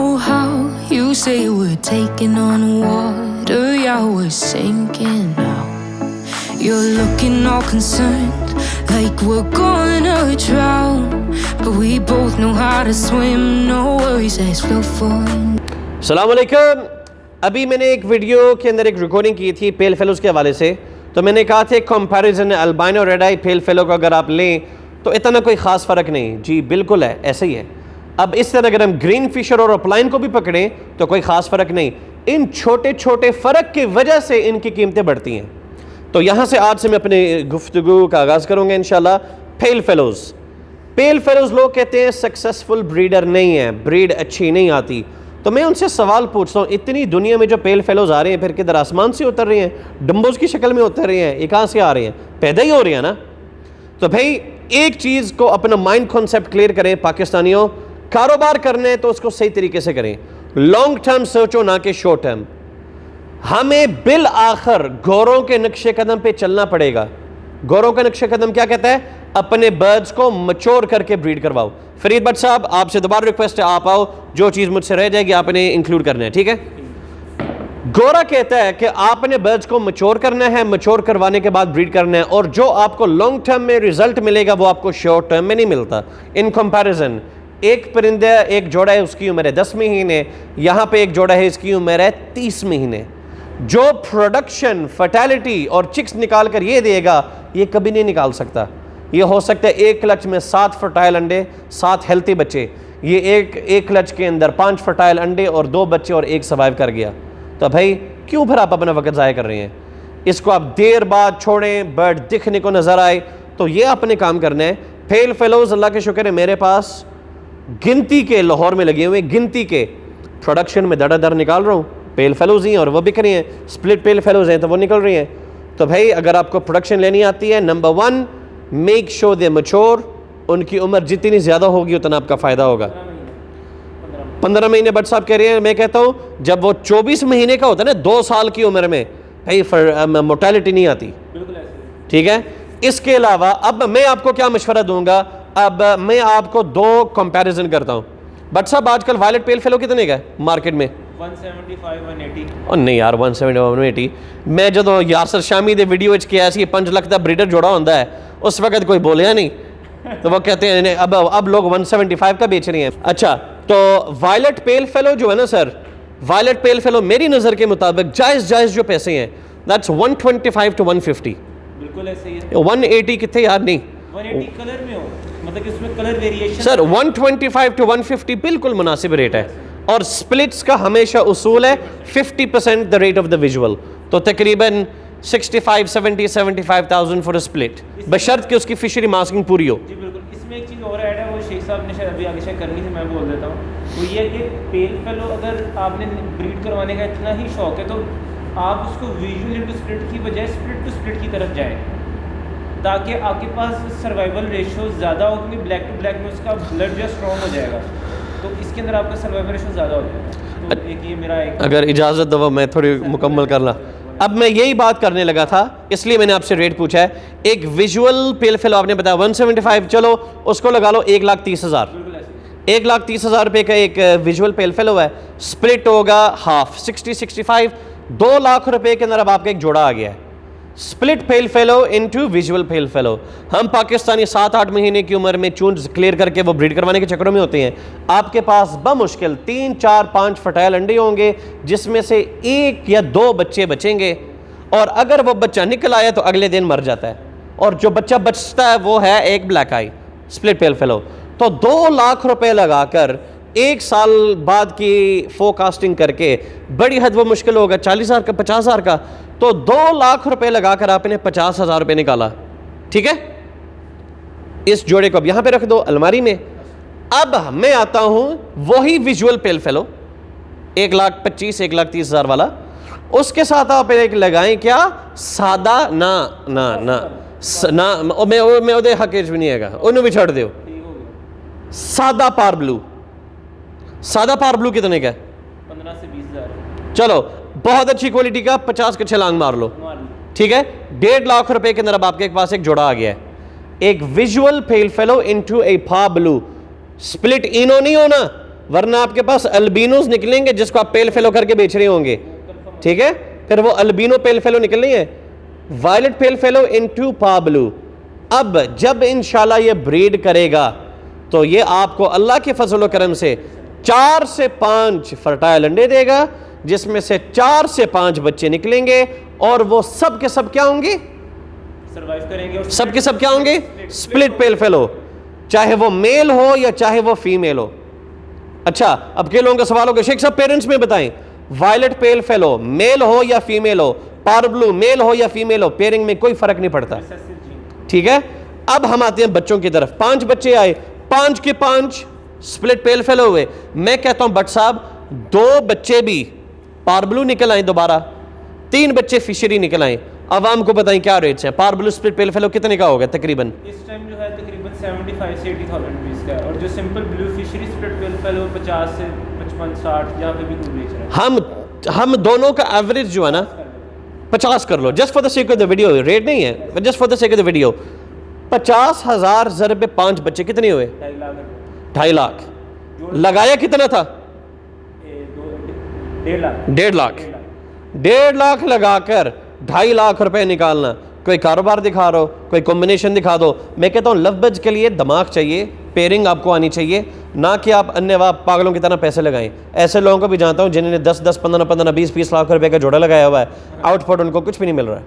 know how you say we're taking on water, yeah, we're sinking now. You're looking all concerned, like we're gonna drown, but we both know how to swim, no worries as we'll fall. अस्सलाम वालेकुम। अभी मैंने एक video के अंदर एक recording की थी पेल फेलोज़ के हवाले से, तो मैंने कहा था कंपैरिजन अल्बाइनो रेड आई पेल फेलो को अगर आप लें तो इतना कोई ख़ास फ़र्क नहीं। जी बिल्कुल है, ऐसे ही है। अब इस तरह अगर हम ग्रीन फिशर और अपलाइन को भी पकड़ें तो कोई ख़ास फ़र्क नहीं। इन छोटे छोटे फ़र्क की वजह से इनकी कीमतें बढ़ती हैं। तो यहाँ से आज से मैं अपनी गुफ्तगू का आगाज़ करूँगा इंशाल्लाह। पेल फेलोज़ लोग कहते हैं सक्सेसफुल ब्रीडर नहीं है, ब्रीड अच्छी नहीं आती। तो मैं उनसे सवाल पूछता हूँ, इतनी दुनिया में जो पेल फेलोज़ आ रहे हैं फिर किधर आसमान से उतर रहे हैं, डम्बोज़ की शक्ल में उतर रहे हैं, ये कहाँ से आ रहे हैं? पैदा ही हो रहे हैं ना। तो भाई एक चीज़ को अपना माइंड कॉन्सेप्ट क्लियर करें पाकिस्तानियों, कारोबार करना है तो उसको सही तरीके से करें, लॉन्ग टर्म सोचो ना कि शॉर्ट टर्म। हमें बिल आखिर गौरों के नक्शे कदम पे चलना पड़ेगा। गौरों का नक्शे कदम क्या कहता है? अपने बर्ड्स को मैच्योर करके ब्रीड करवाओ। फरीद भट्ट साहब आपसे दोबारा रिक्वेस्ट है, आप आओ, जो चीज़ मुझसे रह जाएगी आपने इंक्लूड करना है, ठीक है। गौरा कहता है कि आपने बर्ड्स को मैच्योर करना है, मैच्योर करवाने के बाद ब्रीड करना है, और जो आपको लॉन्ग टर्म में रिजल्ट मिलेगा वो आपको शॉर्ट टर्म में नहीं मिलता। इन कंपैरिजन एक परिंदा एक जोड़ा है उसकी उम्र है 10 महीने, यहाँ पे एक जोड़ा है इसकी उम्र है 30 महीने। जो प्रोडक्शन फर्टिलिटी और चिक्स निकाल कर ये देगा ये कभी नहीं निकाल सकता। ये हो सकता है एक क्लच में 7 फर्टाइल अंडे, 7 हेल्थी बच्चे, ये एक क्लच के अंदर 5 फर्टाइल अंडे और 2 बच्चे और 1 सर्वाइव कर गया। तो भाई क्यों फिर आप अपना वक्त ज़ाया कर रहे हैं? इसको आप देर बाद छोड़ें, बर्ड दिखने को नज़र आए तो ये आपने काम करना है। पेल फेलोज़ अल्लाह के शुक्र है मेरे पास गिनती के लाहौर में लगे हुए, गिनती के प्रोडक्शन में दर निकाल रहा हूँ। पेल फेलोज़ ही और वो बिक रही हैं, स्प्लिट पेल फेलोज़ हैं तो वो निकल रही हैं। तो भाई अगर आपको प्रोडक्शन लेनी आती है, number 1 make sure they mature. उनकी उम्र जितनी ज़्यादा होगी उतना आपका फ़ायदा होगा। 15 महीने बट साहब कह रहे हैं, मैं कहता हूँ जब वो 24 महीने का होता है ना, 2 साल की उम्र में भाई मोर्टेलिटी नहीं आती, ठीक है। इसके अलावा अब मैं आपको क्या मशवरा दूंगा, अब मैं आपको 2 कंपैरिजन करता हूँ। बट साहब आजकल वायलेट पेल फेलो कितने का मार्केट में? 175 180। और नहीं यार 170 180। मैं जो यासर शामी दे वीडियो किया 5 लाख का ब्रीडर जोड़ा होता है उस वक्त कोई बोलिया नहीं, तो वो कहते हैं अब लोग 175 का बेच रहे हैं। अच्छा, तो वायलेट पेल फेलो जो है ना सर, वायलेट पेल फेलो मेरी नज़र के मुताबिक जायज़ जो पैसे हैं दैट्स 125 to 150। बिल्कुल ऐसे ही है। 180 कितने यार? नहीं 180 कलर में हो, मतलब कि उसमें कलर वेरिएशन सर 125 to 150 बिल्कुल मुनासिब रेट है। और स्प्लिट्स का हमेशा उसूल है 50% the rate of the visual, तो तकरीबन 65 70 75,000 फॉर अ स्प्लिट, बशर्त कि उसकी फिशरी मास्किंग पूरी हो। जी बिल्कुल। इसमें एक चीज़ और ऐड है, वो शेख साहब ने शायद अभी आगे शेयर करनी थी, मैं बोल देता हूँ। वो ये है कि पेल फेलो अगर आपने ब्रीड करवाने का इतना ही शौक है तो आप उसको विजुअल टू स्प्लिट की बजाय स्प्लिट टू स्प्लिट की तरफ जाएँ, ताकि आपके पास सर्वाइवल रेशो ज़्यादा हो, क्योंकि ब्लैक टू ब्लैक में उसका ब्लड जो स्ट्रॉन्ग हो जाएगा, तो इसके अंदर आपका सर्वाइवल रेशो ज़्यादा हो जाएगा। तो एक ये मेरा एक, अगर इजाज़त दो मैं थोड़ी मुकम्मल कर ला। अब मैं यही बात करने लगा था, इसलिए मैंने आपसे रेट पूछा है। एक विजुअल पेल फेलो आपने बताया 175, चलो उसको लगा लो 1,30,000। 1,30,000 रुपये का एक विजुअल पेल फेलो है। स्प्लिट होगा हाफ 60-65, 2 लाख रुपए के अंदर अब आपका एक जोड़ा आ गया है। स्प्लिट पेल फेलो इनटू विजुअल पेल फेलो। हम पाकिस्तानी 7-8 महीने की उम्र में चूंज क्लियर करके वो ब्रीड करवाने के चक्करों में होते हैं। आपके पास बमुश्किल 3 4 5 फर्टाइल अंडे होंगे, जिसमें से 1 या 2 बच्चे बचेंगे, और अगर वो बच्चा निकल आया तो अगले दिन मर जाता है, और जो बच्चा बचता है वो है एक ब्लैक आई स्प्लिट पेल फेलो। तो 2 लाख रुपए लगाकर 1 साल बाद की फोरकास्टिंग करके बड़ी हद वो मुश्किल होगा 40,000 का 50,000 का, तो 2 लाख रुपए लगाकर आपने 50,000 रुपये निकाला, ठीक है। इस जोड़े को अब यहां पे रख दो अलमारी में। अब मैं आता हूं वही विजुअल पेल फेलो 1,25,000 1,30,000 वाला, उसके साथ आप एक लगाएं क्या, सादा ना ना ना ना मैं ओदे हकेज भी नहीं हैगा, उन्हें भी छोड़ दो। सादा पार ब्लू, सादा पार ब्लू कितने का है? 15 से 20,000। चलो बहुत अच्छी क्वालिटी का 50 के छलांग मार लो, ठीक है। 1.5 लाख रुपए के अंदर अब आपके पास एक जोड़ा आ गया है, एक विजुअल पेल फेलो इनटू ए पा ब्लू। स्प्लिट इनो नहीं होना, वरना आपके पास अल्बिनोज निकलेंगे जिसको आप पेल फेलो करके बेच रहे होंगे, ठीक है। फिर वो अल्बिनो पेल फेलो निकलनी है, वायलेट पेल फेलो इनटू पाब्लू। अब जब इंशाल्लाह ये ब्रीड करेगा तो ये आपको अल्लाह के फजल करम से 4 से 5 फर्टाइल अंडे देगा, जिसमें से 4 से 5 बच्चे निकलेंगे और वो सब के सब क्या होंगे, सर्वाइव करेंगे। और सब के सब क्या होंगे, स्प्लिट पेल फेलो, चाहे वो मेल हो या चाहे वो फीमेल हो। अच्छा, अब के लोगों का सवाल होगा शेख साहब पेरेंट्स में बताएं, वायलेट पेल फेलो मेल हो या फीमेल हो, पारब्लू मेल हो या फीमेल हो, पेयरिंग में कोई फर्क नहीं पड़ता, ठीक है। अब हम आते हैं बच्चों की तरफ। 5 बच्चे आए, 5 के 5 स्प्लिट पेल फेलो हुए। मैं कहता हूं बट साहब 2 बच्चे भी पारब्लू निकल आए, दोबारा 3 बच्चे फिशरी निकल आए। आवाम को बताएं क्या रेट्स हैं, पारब्लू स्प्लिट पेल फेलो कितने का होगा तकरीबन? इस टाइम जो है तकरीबन 75 से 80,000 रुपीज़ का है, और जो सिंपल ब्लू फिशरी स्प्लिट पेल फेलो 50 से 55 60 जहाँ पे भी कोई बेच रहा है। हम दोनों का एवरेज जो है ना 50 कर लो, just for the sake of the video, rate नहीं है, just for the sake of the video. 50,000 ज़रब 5 बच्चे कितने हुए? 2.5 लाख। लगाया कितना था? 1.5 लाख। 1.5 लाख लगाकर 2.5 लाख रुपए निकालना, कोई कारोबार दिखा रहे हो, कोई कॉम्बिनेशन दिखा दो। मैं कहता हूँ लवबज के लिए दिमाग चाहिए, पेयरिंग आपको आनी चाहिए, ना कि आप अन्य पागलों की तरह पैसे लगाएं। ऐसे लोगों को भी जानता हूँ जिन्होंने 10-10, 15-15, 20-20 लाख रुपए का जोड़ा लगाया हुआ है, आउटपुट उनको कुछ भी नहीं मिल रहा है।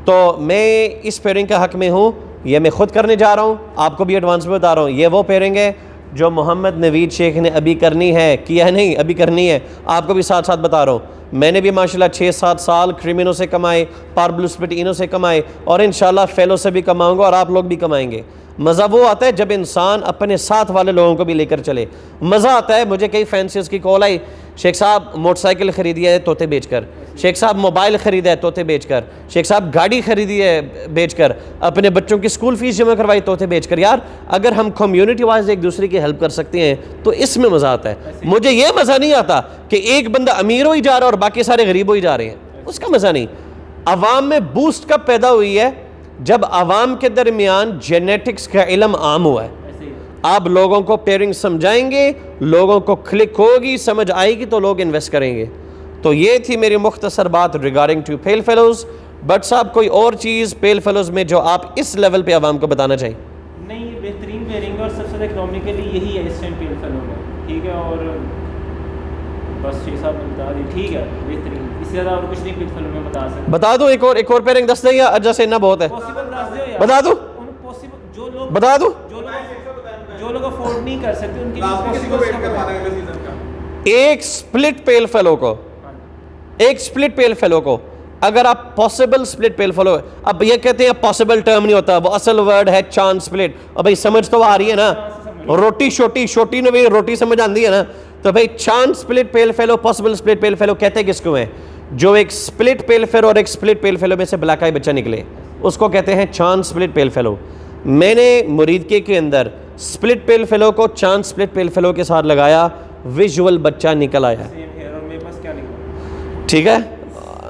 तो मैं इस पेयरिंग के हक़ में हूँ, ये मैं खुद करने जा रहा हूँ, आपको भी एडवांस में बता रहा हूँ। ये वो पेयरिंग है जो मोहम्मद नवीद शेख ने अभी करनी है, किया नहीं अभी करनी है, आपको भी साथ साथ बता रहा हूँ। मैंने भी माशाल्लाह 6-7 साल क्रिमिनो से कमाए, पारब्लू स्प्लिट इनो से कमाए, और इंशाल्लाह फेलो से भी कमाऊंगा और आप लोग भी कमाएंगे। मज़ा वो आता है जब इंसान अपने साथ वाले लोगों को भी लेकर चले, मज़ा आता है। मुझे कई फैंसीज की कॉल आई, शेख साहब मोटरसाइकिल ख़रीदी है तोते बेचकर, शेख साहब मोबाइल ख़रीदा है तोते बेचकर, शेख साहब गाड़ी ख़रीदी है बेचकर, अपने बच्चों की स्कूल फ़ीस जमा करवाई तोते बेचकर। यार अगर हम कम्युनिटी वाइज एक दूसरे की हेल्प कर सकते हैं तो इसमें मज़ा आता है। मुझे ये मज़ा नहीं आता कि एक बंदा अमीर हो ही जा रहा है और बाकी सारे गरीब हो ही जा रहे हैं, उसका मज़ा नहीं। अवाम में बूस्ट कब पैदा हुई है? जब आवाम के दरमियान जेनेटिक्स का इल्म आम हुआ है। आप लोगों को पेयरिंग समझाएंगे, लोगों को क्लिक होगी, समझ आएगी तो लोग इन्वेस्ट करेंगे। तो ये थी मेरी मुख्तसर बात regarding to pale fellows. But साहब कोई और चीज़ पेल फेलोज़ में जो आप इस लेवल पे आवाम को बताना चाहिए? नहीं, ये बेहतरीन पेयरिंग और सबसे ज़्यादा इकोनॉमिकली यही है इस टाइम पेल फेलो में, ठीक है। और बस शेख साहब ने बता दी, ठीक है, बेहतरीन, इससे ज़्यादा और कुछ नहीं पेल फेलो में बता सकते। बता दो एक और पेयरिंग 10 या जैसे इतना बहुत है, पॉसिबल दस दो यार, बता दो, पॉसिबल जो लोग बता दो, जो लोग अफोर्ड नहीं कर सकते उनके लिए पॉसिबल। एक स्प्लिट पेल फेलो को, एक स्प्लिट पेल फेलो को अगर आप पॉसिबल स्प्लिट पेल फेलो, अब ये कहते हैं पॉसिबल टर्म नहीं होता, वो असल वर्ड है चांस स्प्लिट। और भाई समझ तो आ रही है ना, रोटी छोटी ने भी रोटी समझ आती है ना, तो भाई चांस स्प्लिट पेल फेलो, पॉसिबल स्प्लिट पेल फेलो कहते किसको हैं? जो एक स्प्लिट पेल फेलो और एक स्प्लिट पेल फेलो में से ब्लैक आई बच्चा निकले उसको कहते हैं चांस स्प्लिट पेल फेलो। मैंने मुरीदके के अंदर स्प्लिट पेल फेलो को चांस स्प्लिट पेल फेलो के साथ लगाया, विजुअल बच्चा निकल आया, ठीक है।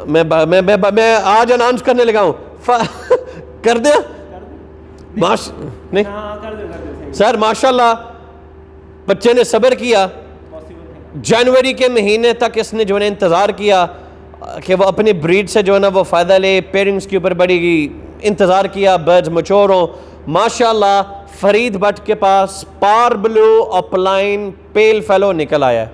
मैं आज अनाउंस करने लगा हूँ कर दे नहीं सर, माशाल्लाह बच्चे ने सब्र किया, जनवरी के महीने तक इसने जो है इंतज़ार किया कि वो अपनी ब्रीड से जो है ना वो फ़ायदा ले, पेरेंट्स के ऊपर बड़ी इंतज़ार किया, बर्ड्स मचोर हों। माशाल्लाह फरीद भट्ट के पास पारब्लू अपलाइन पेल फेलो निकल आया,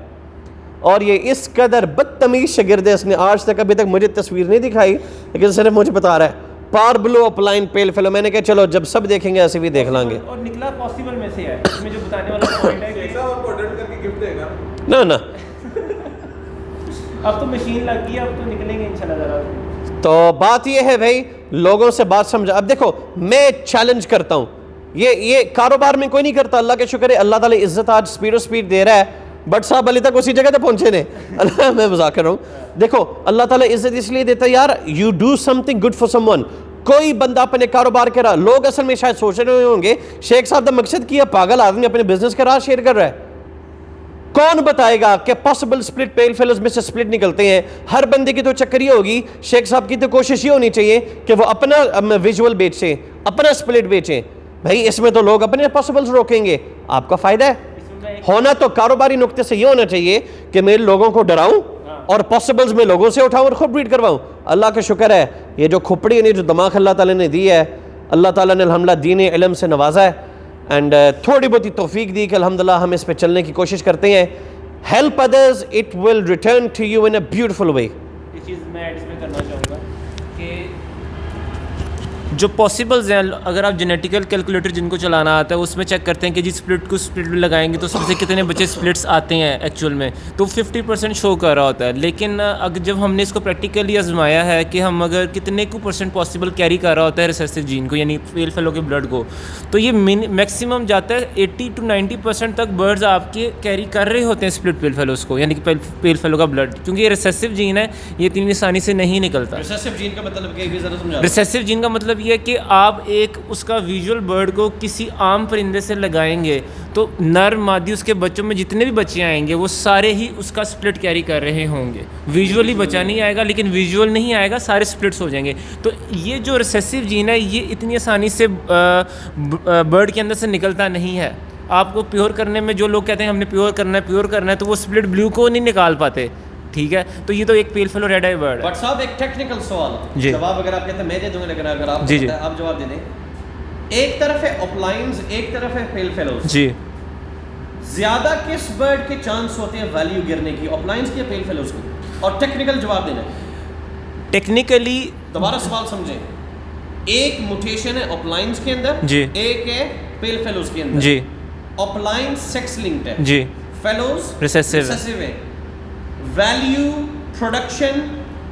और ये इस कदर बदतमीज शागिर्द है, इसने आज तक अभी तक मुझे तस्वीर नहीं दिखाई, लेकिन सिर्फ मुझे बता रहा है पारब्लू अपलाइन पेल फेलो। मैंने कहा चलो जब सब देखेंगे ऐसे भी देख लांगे, और निकला पॉसिबल में से है, इसमें जो बताने वाला पॉइंट है कि आपको ऑर्डर करके गिफ्ट देगा ना अब तो मशीन लग गई, अब तो निकलेंगे इंशाल्लाह ज़रा। तो बात ये है भाई, लोगों से बात समझा। अब देखो मैं चैलेंज करता हूँ, ये कारोबार में कोई नहीं करता, अल्लाह के शुक्र है, अल्लाह ताला इज्जत आज स्पीड दे रहा है। बट साहब अली तक उसी जगह तक पहुंचे ने अल्लाह, मैं मजाक कर रहा हूँ। देखो अल्लाह ताला इज्जत इसलिए देता है यार, you do something good for someone. कोई बंदा अपने कारोबार के राह, लोग असल में शायद सोच रहे होंगे शेख साहब का मकसद किया, पागल आदमी अपने बिजनेस का राह शेयर कर रहा है। कौन बताएगा कि पॉसिबल स्प्लिट पेल फेलोज में से स्प्लिट निकलते हैं? हर बंदे की तो चक्करी होगी, शेख साहब की तो कोशिश ये होनी चाहिए कि वो अपना विजुअल बेचें, अपना स्प्लिट बेचें। भाई इसमें तो लोग अपने पॉसिबल्स रोकेंगे, आपका फ़ायदा है। होना तो कारोबारी नुक्ते से ये होना चाहिए कि मैं लोगों को डराऊं और पॉसिबल्स में लोगों से उठाऊं और खुद ब्रीड करवाऊं। अल्लाह का शुक्र है, ये जो खुपड़ी नहीं जो दिमाग अल्लाह ताला ने दी है, अल्लाह ताला ने अल्हम्दुलिल्लाह दीन इल्म से नवाजा है एंड थोड़ी बहुत ही तौफीक दी कि अल्हम्दुलिल्लाह हम इस पे चलने की कोशिश करते हैं। Help others, it will return to you in a beautiful way. ये चीज़ मैं ऐड इसमें करना चाहूँगा कि जो पॉसिबल्स हैं, अगर आप जेनेटिकल कैलकुलेटर जिनको चलाना आता है उसमें चेक करते हैं कि जिस स्प्लिट को स्प्लिट में लगाएंगे तो उसमें से कितने बच्चे स्प्लिट्स आते हैं एक्चुअल में, तो 50% शो कर रहा होता है। लेकिन अगर जब हमने इसको प्रैक्टिकली आजमाया है कि हम अगर कितने को % पॉसिबल कैरी कर रहा होता है रिसेसिव जीन को, यानी पेल फेलो के ब्लड को, तो ये मैक्सिमम जाता है 80 to 90% तक बर्ड्स आपके कैरी कर रहे होते हैं स्प्लिट पेल फेलोज को, यानी कि पेल फेलो का ब्लड, क्योंकि ये रिसेसिव जीन है, ये इतनी आसानी से नहीं निकलता। रिसेसिव जीन का मतलब क्या है, ज़रा समझाओ। रिसेसिव जीन का मतलब ये है कि आप एक उसका विजुअल बर्ड को किसी आम परिंदे से लगाएंगे तो नर मादी उसके बच्चों में जितने भी बच्चे आएंगे वो सारे ही उसका स्प्लिट कैरी कर रहे होंगे। विजुअली बच्चा नहीं आएगा, लेकिन विजुअल नहीं आएगा, सारे स्प्लिट्स हो जाएंगे। तो ये जो रिसेसिव जीन है ये इतनी आसानी से बर्ड के अंदर से निकलता नहीं है। आपको प्योर करने में जो लोग कहते हैं हमने प्योर करना है तो वो स्प्लिट ब्लू को नहीं निकाल पाते, ठीक है। तो ये तो एक पेल फेलो रेड आई बर्ड है। बट साहब एक टेक्निकल सवाल, जवाब अगर आप कहते हैं मैं दे दूंगा, लेकिन अगर आप जी आप जवाब दे दें। एक तरफ है अपलाइंस, एक तरफ है पेल फेलोज जी, ज्यादा किस बर्ड के चांस होते हैं वैल्यू गिरने की, अपलाइंस की या पेल फेलोज की? और टेक्निकल जवाब देना। टेक्निकली दोबारा सवाल समझें, एक म्यूटेशन है अपलाइंस के अंदर जी, एक है पेल फेलोज के अंदर जी। अपलाइंस सेक्स लिंक्ड है जी, फेलोज रिसेसिव है। वैल्यू प्रोडक्शन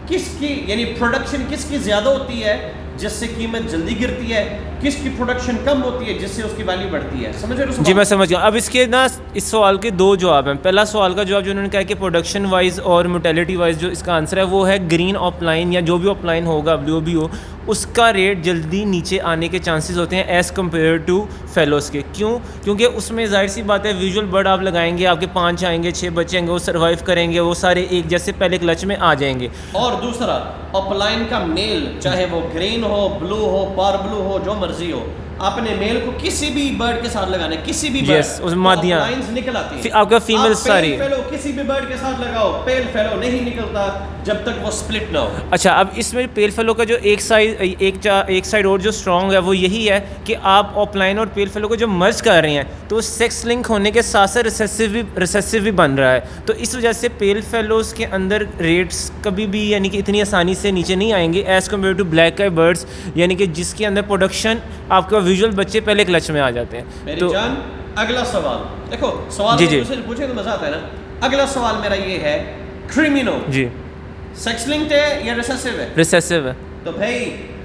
किसकी, यानी प्रोडक्शन किसकी ज़्यादा होती है जिससे कीमत जल्दी गिरती है, किसकी प्रोडक्शन कम होती है जिससे उसकी वैल्यू बढ़ती है? समझ रहे हो? जी मैं समझ गया। अब इसके ना इस सवाल के दो जवाब हैं। पहला सवाल का जवाब जो उन्होंने कहा कि प्रोडक्शन वाइज और मोटेलिटी वाइज जो इसका आंसर है वो है ग्रीन ऑफलाइन या जो भी ऑफलाइन होगा, ब्लू भी हो, उसका रेट जल्दी नीचे आने के चांसेस होते हैं एज़ कम्पेयर टू फेलोस के। क्यों? क्योंकि उसमें जाहिर सी बात है विजुअल बर्ड आप लगाएंगे, आपके 5 आएंगे, 6 बच्चे आएंगे, वो सर्वाइव करेंगे, वो सारे एक जैसे पहले क्लच में आ जाएंगे। और दूसरा अपलाइन का मेल, चाहे वो ग्रीन हो, ब्लू हो, पार ब्लू हो, जो मर्जी हो, आपने मेल को किसी भी बर्ड के साथ लगाना है, किसी भी yes, बर्ड, मादियाँ निकल आती है। आपका फीमेल सारी फेलो किसी भी बर्ड के साथ लगाओ, पेल फेलो नहीं निकलता जब तक वो स्प्लिट ना हो। अच्छा, अब इसमें पेल फेलो का जो एक साइड और जो स्ट्रॉन्ग है वो यही है कि आप ऑफलाइन और पेल फेलो को जो मर्ज कर रहे हैं तो सेक्स लिंक होने के साथ साथ रिसेसिव भी बन रहा है। तो इस वजह से पेल फेलोज के अंदर रेट्स कभी भी यानी कि इतनी आसानी से नीचे नहीं आएंगे as compare to black eye birds, यानी कि जिसके अंदर प्रोडक्शन आपका विजुअल बच्चे पहले क्लच में आ जाते हैं। मेरी तो जान अगला सवाल देखो, सवाल जी, दूसरे से पूछे तो मजा आता है ना। अगला सवाल मेरा ये है, क्रिमिनो जी सेक्स लिंक्ड है या रिसेसिव है? रिसेसिव है। तो भाई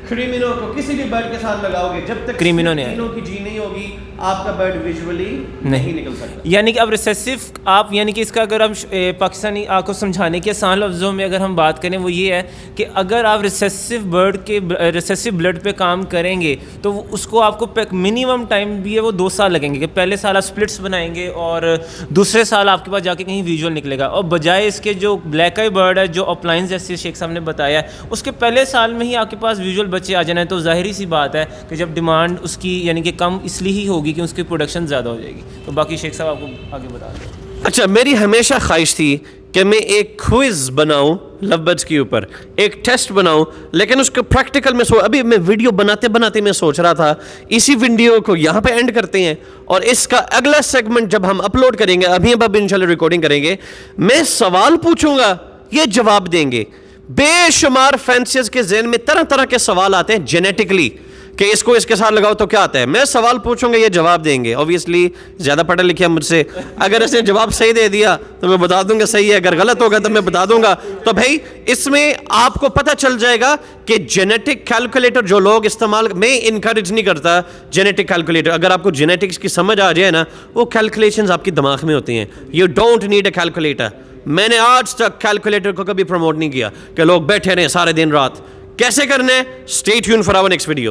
क्रिमिनो को किसी भी बर्ड के साथ लगाओगे, जब तक क्रिमिनो नहीं क्रिमिनो की जी नहीं होगी आपका बर्ड विजुअली नहीं निकल सकता। यानी कि अब रिसेसिव आप यानी कि इसका अगर हम पाकिस्तानी आपको समझाने के आसान लफ्ज़ों में अगर हम बात करें वो ये है कि अगर आप रिसेसिव बर्ड के रिसेसिव ब्लड पे काम करेंगे तो उसको आपको मिनिमम टाइम भी है वो 2 साल लगेंगे कि पहले साल आप स्प्लिट्स बनाएंगे और दूसरे साल आपके पास जाके कहीं विजुअल निकलेगा। और बजाय इसके जो ब्लैक आई बर्ड है जो अपलाइंस जैसे शेख साहब ने बताया है उसके पहले साल में ही आपके पास विजुअल बच्चे आ जाना है, तो जाहिर सी बात है कि जब डिमांड उसकी यानी कि कम इसलिए ही होगी कि उसकी प्रोडक्शन ज़्यादा हो जाएगी। तो बाकी शेख साहब आपको आगे बता दें। अच्छा, मेरी हमेशा ख्वाहिश थी कि मैं एक क्विज़ बनाऊं लव बर्ड्स के ऊपर, एक टेस्ट बनाऊं, लेकिन उसको प्रैक्टिकल में अभी मैं वीडियो बनाते बनाते मैं सोच रहा था इसी वीडियो को यहाँ पे एंड करते हैं और इसका अगला सेगमेंट जब हम अपलोड करेंगे, अभी अब इंशाल्लाह रिकॉर्डिंग करेंगे, मैं सवाल पूछूंगा, ये जवाब देंगे। बेशुमार फैंसीज के जहन में तरह तरह के सवाल आते हैं जेनेटिकली कि इसको इसके साथ लगाओ तो क्या आता है। मैं सवाल पूछूंगा, ये जवाब देंगे। ऑब्वियसली ज़्यादा पढ़ा लिखा मुझसे, अगर इसने जवाब सही दे दिया तो मैं बता दूंगा सही है, अगर गलत होगा तो मैं बता दूंगा। तो भाई इसमें आपको पता चल जाएगा कि जेनेटिक कैलकुलेटर जो लोग इस्तेमाल, मैं इनकरेज नहीं करता जेनेटिक कैलकुलेटर। अगर आपको जेनेटिक्स की समझ आ जाए ना, वो कैलकुलेशंस आपकी दिमाग में होती हैं। You don't need a calculator. मैंने आज तक कैलकुलेटर को कभी प्रमोट नहीं किया कि लोग बैठे रहें सारे दिन रात। कैसे करना है? Stay tune for our next video.